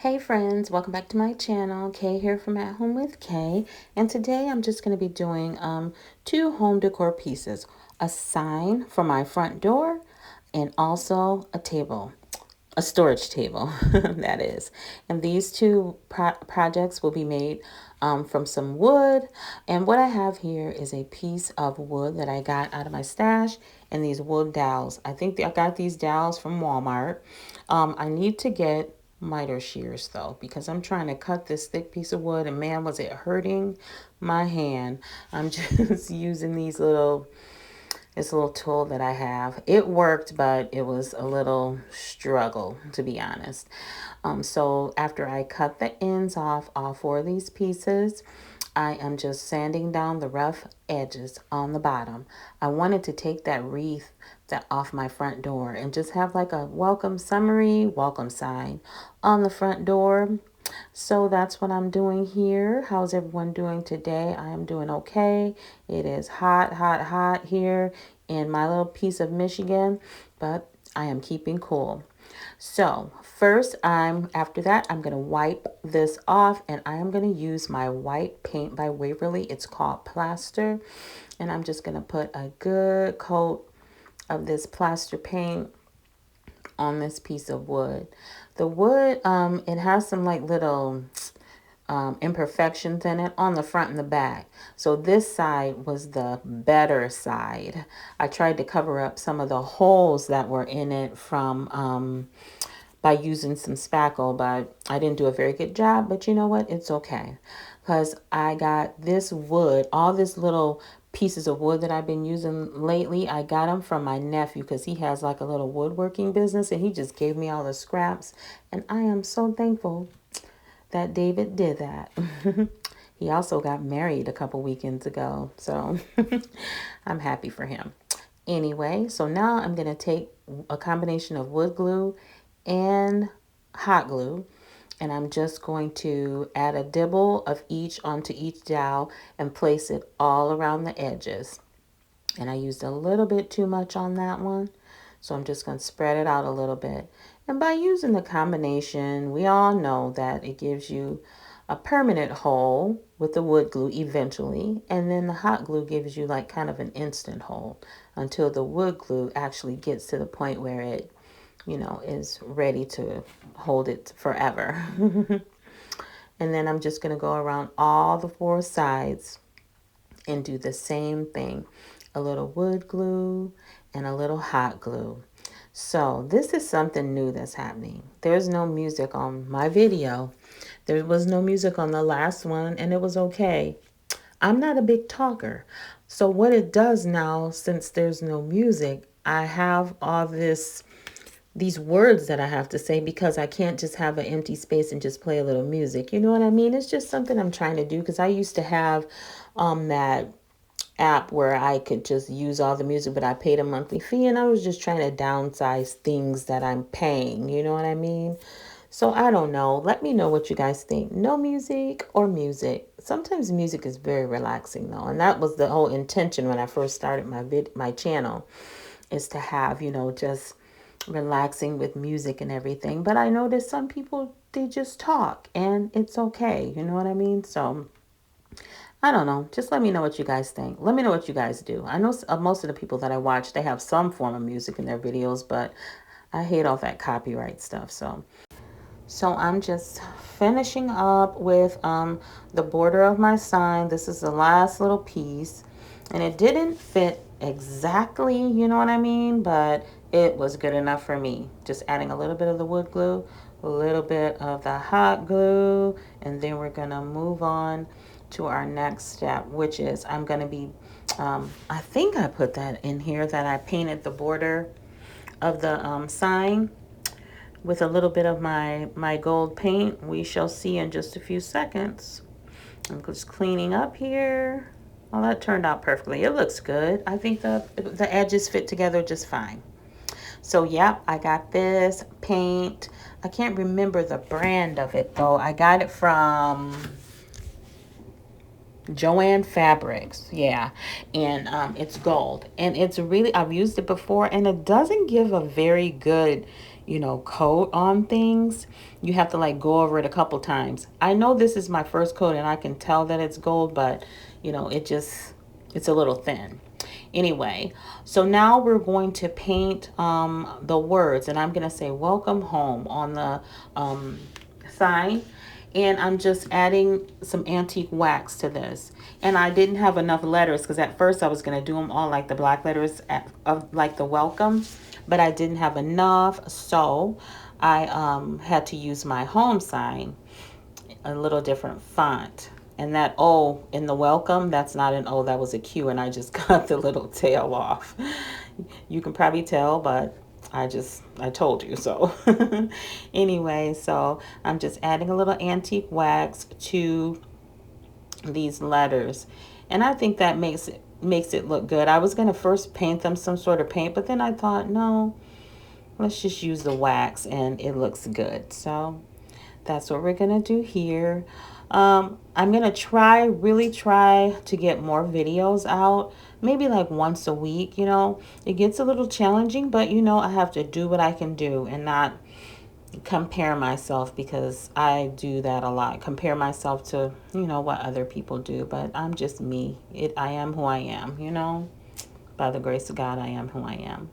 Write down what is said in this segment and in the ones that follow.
Hey friends, welcome back to my channel. Kay here from At Home with Kay, and today I'm just going to be doing two home decor pieces, a sign for my front door and also a table, a storage table that is. And these two projects will be made from some wood, and what I have here is a piece of wood that I got out of my stash and these wood dowels. I think I got these dowels from Walmart. I need to get miter shears though, because I'm trying to cut this thick piece of wood, and man, was it hurting my hand. I'm just using this little tool that I have. It worked, but it was a little struggle, to be honest. So after I cut the ends off all four of these pieces, I am just sanding down the rough edges on the bottom. I wanted to take that wreath that off my front door and just have like a welcome summary, welcome sign on the front door. So that's what I'm doing here. How's everyone doing today? I am doing okay. It is hot, hot, hot here in my little piece of Michigan, but I am keeping cool. So first, after that, I'm going to wipe this off, and I am going to use my white paint by Waverly. It's called Plaster, and I'm just going to put a good coat of this plaster paint on this piece of wood. The wood, it has some like little imperfections in it on the front and the back. So this side was the better side. I tried to cover up some of the holes that were in it from by using some spackle, but I didn't do a very good job. But you know what? It's okay, because I got this wood, all this little pieces of wood that I've been using lately. I got them from my nephew because he has like a little woodworking business, and he just gave me all the scraps, and I am so thankful that David did that. He also got married a couple weekends ago, so I'm happy for him. Anyway, so now I'm going to take a combination of wood glue and hot glue, and I'm just going to add a dibble of each onto each dowel and place it all around the edges. And I used a little bit too much on that one, so I'm just going to spread it out a little bit. And by using the combination, we all know that it gives you a permanent hole with the wood glue eventually, and then the hot glue gives you like kind of an instant hole until the wood glue actually gets to the point where it, is ready to hold it forever. And then I'm just going to go around all the four sides and do the same thing. A little wood glue and a little hot glue. So this is something new that's happening. There's no music on my video. There was no music on the last one, and it was okay. I'm not a big talker. So what it does now, since there's no music, I have all these words that I have to say, because I can't just have an empty space and just play a little music. You know what I mean? It's just something I'm trying to do, because I used to have that app where I could just use all the music, but I paid a monthly fee, and I was just trying to downsize things that I'm paying. You know what I mean? So I don't know. Let me know what you guys think. No music or music. Sometimes music is very relaxing though, and that was the whole intention when I first started my channel, is to have, just relaxing with music and everything. But I noticed some people, they just talk, and it's okay. You know what I mean? So I don't know. Just let me know what you guys think. Let me know what you guys do. I know most of the people that I watch, they have some form of music in their videos, but I hate all that copyright stuff. So I'm just finishing up with the border of my sign. This is the last little piece, and it didn't fit exactly, you know what I mean? But it was good enough for me. Just adding a little bit of the wood glue, a little bit of the hot glue, and then we're gonna move on to our next step, which is I'm gonna be, I think I put that in here, that I painted the border of the sign with a little bit of my gold paint. We shall see in just a few seconds. I'm just cleaning up here. Well, that turned out perfectly. It looks good. I think the edges fit together just fine. So yeah, I got this paint. I can't remember the brand of it though. I got it from Joanne Fabrics, yeah, and it's gold, and it's really, I've used it before, and it doesn't give a very good, coat on things, you have to like go over it a couple times. I know this is my first coat and I can tell that it's gold, but it's a little thin. Anyway, so now we're going to paint the words, and I'm going to say welcome home on the sign. And I'm just adding some antique wax to this. And I didn't have enough letters because at first I was going to do them all like the black letters of like the welcome, but I didn't have enough. So I had to use my home sign, a little different font. And that O in the welcome, that's not an O, that was a Q, and I just cut the little tail off. You can probably tell, but I told you so. Anyway, so I'm just adding a little antique wax to these letters. And I think that makes it look good. I was going to first paint them some sort of paint, but then I thought, no, let's just use the wax and it looks good. So that's what we're going to do here. I'm going to really try to get more videos out, maybe like once a week. It gets a little challenging, but I have to do what I can do and not compare myself, because I do that a lot. Compare myself to, what other people do, but I'm just me. I am who I am, by the grace of God, I am who I am.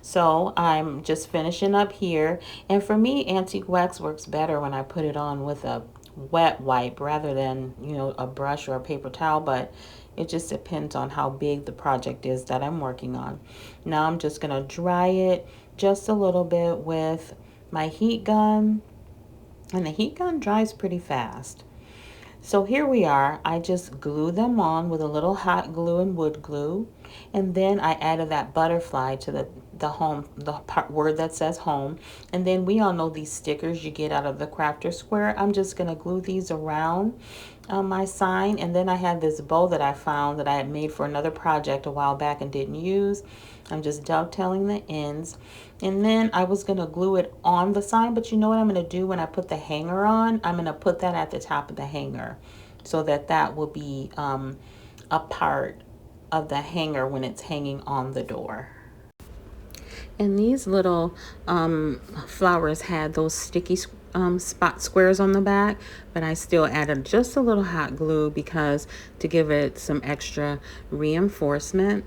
So I'm just finishing up here. And for me, antique wax works better when I put it on with a wet wipe rather than, a brush or a paper towel. But it just depends on how big the project is that I'm working on. Now I'm just going to dry it just a little bit with my heat gun. And the heat gun dries pretty fast. So here we are. I just glue them on with a little hot glue and wood glue. And then I added that butterfly to the word that says home. And then we all know these stickers you get out of the Crafter Square. I'm just going to glue these around my sign. And then I had this bow that I found that I had made for another project a while back and didn't use. I'm just dovetailing the ends. And then I was going to glue it on the sign, but you know what I'm going to do when I put the hanger on? I'm going to put that at the top of the hanger so that will be a part of the hanger when it's hanging on the door. And these little flowers had those sticky spot squares on the back, but I still added just a little hot glue because to give it some extra reinforcement.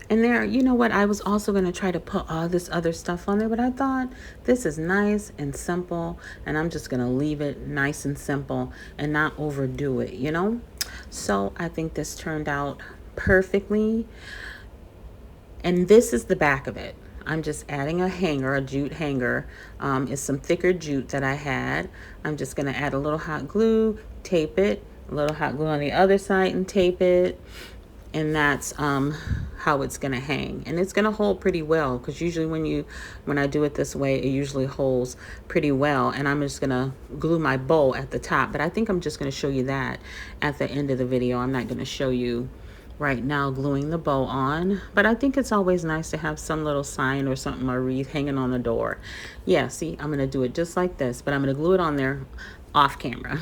And there, you know what, I was also going to try to put all this other stuff on there, but I thought this is nice and simple, and I'm just going to leave it nice and simple and not overdo it. So I think this turned out perfectly. And this is the back of it. I'm just adding a hanger, a jute hanger. It's some thicker jute that I had. I'm just going to add a little hot glue, tape it, a little hot glue on the other side and tape it. And that's how it's going to hang. And it's going to hold pretty well, because usually when I do it this way, it usually holds pretty well. And I'm just going to glue my bow at the top. But I think I'm just going to show you that at the end of the video. I'm not going to show you right now gluing the bow on. But I think it's always nice to have some little sign or something or wreath hanging on the door. Yeah, see, I'm going to do it just like this. But I'm going to glue it on there off camera.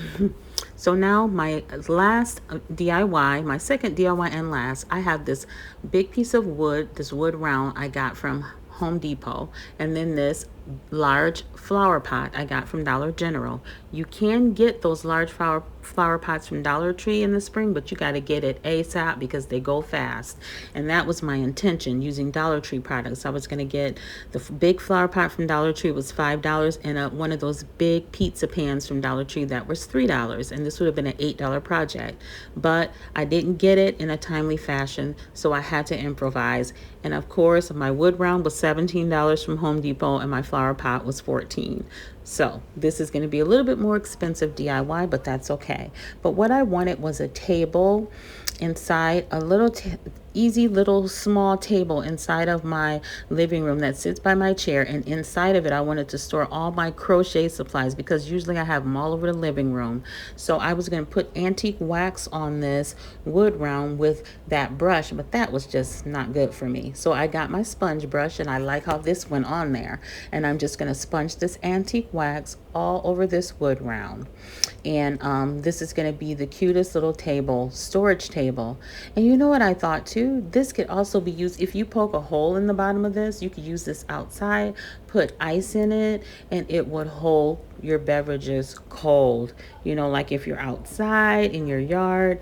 So now my last DIY, my second DIY and last, I have this big piece of wood, this wood round I got from Home Depot, and then this large flower pot I got from Dollar General. You can get those large flower pots from Dollar Tree in the spring, but you got to get it ASAP because they go fast. And that was my intention, using Dollar Tree products. I was going to get the big flower pot from Dollar Tree, was $5, and one of those big pizza pans from Dollar Tree that was $3, and this would have been an $8 project. But I didn't get it in a timely fashion, so I had to improvise. And of course, my wood round was $17 from Home Depot, and my flower pot was $14. So this is going to be a little bit more expensive DIY, but that's okay. But what I wanted was a table inside, a little easy little small table inside of my living room that sits by my chair, and inside of it I wanted to store all my crochet supplies, because usually I have them all over the living room. So I was going to put antique wax on this wood round with that brush, but that was just not good for me. So I got my sponge brush, and I like how this went on there, and I'm just going to sponge this antique wax all over this wood round. And this is going to be the cutest little table, storage table. And you know what I thought too? This could also be used, if you poke a hole in the bottom of this, you could use this outside, put ice in it, and it would hold your beverages cold. You know, like if you're outside in your yard.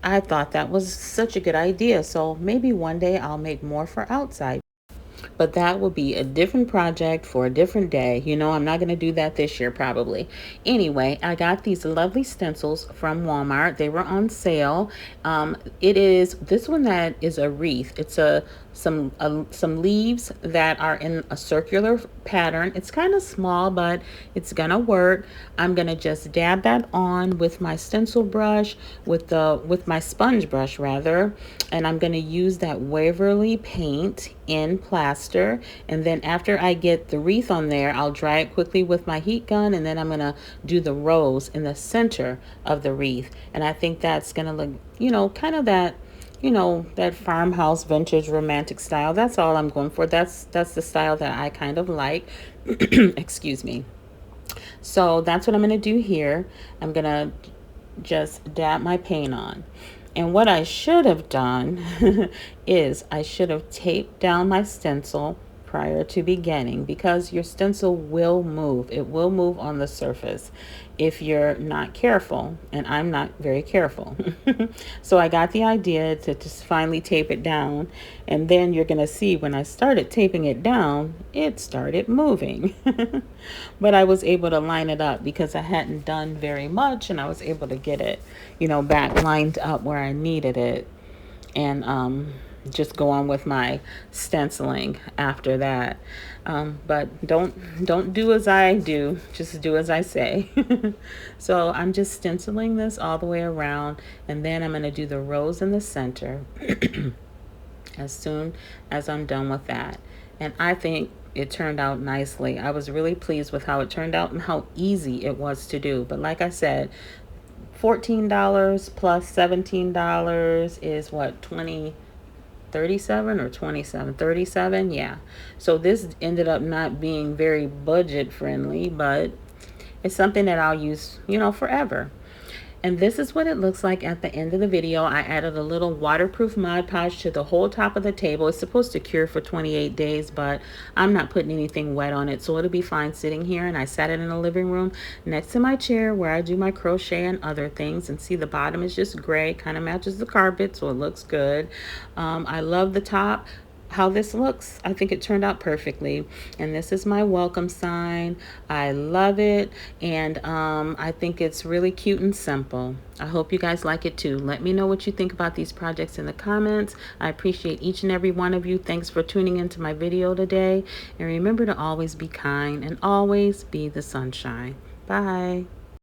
I thought that was such a good idea. So maybe one day I'll make more for outside. But that will be a different project for a different day. You know, I'm not going to do that this year probably. Anyway, I got these lovely stencils from Walmart. They were on sale. It is this one that is a wreath. It's some leaves that are in a circular pattern. It's kind of small, but it's gonna work. I'm gonna just dab that on with my stencil brush, with my sponge brush rather, and I'm gonna use that Waverly paint in plaster. And then after I get the wreath on there, I'll dry it quickly with my heat gun, and then I'm gonna do the rose in the center of the wreath. And I think that's gonna look, you know, kind of that, you know, that farmhouse vintage romantic style. That's all I'm going for. That's the style that I kind of like. Excuse me. So that's what I'm going to do here. I'm going to just dab my paint on. And what I should have done is I should have taped down my stencil prior to beginning, because your stencil will move. It will move on the surface if you're not careful, and I'm not very careful. So I got the idea to just finally tape it down, and then you're gonna see when I started taping it down, it started moving. But I was able to line it up because I hadn't done very much, and I was able to get it, you know, back lined up where I needed it. And just go on with my stenciling after that. But don't do as I do, just do as I say. So I'm just stenciling this all the way around, and then I'm going to do the rose in the center as soon as I'm done with that. And I think it turned out nicely. I was really pleased with how it turned out and how easy it was to do. But like I said, $14 plus $17 is what, 37 or 27, 37. Yeah, so this ended up not being very budget friendly, but it's something that I'll use, you know, forever. And this is what it looks like at the end of the video. I added a little waterproof Mod Podge to the whole top of the table. It's supposed to cure for 28 days, but I'm not putting anything wet on it, so it'll be fine sitting here. And I sat it in the living room next to my chair where I do my crochet and other things. And see, the bottom is just gray, kind of matches the carpet, so it looks good. I love the top, how this looks. I think it turned out perfectly. And this is my welcome sign. I love it. And I think it's really cute and simple. I hope you guys like it too. Let me know what you think about these projects in the comments. I appreciate each and every one of you. Thanks for tuning into my video today. And remember to always be kind and always be the sunshine. Bye.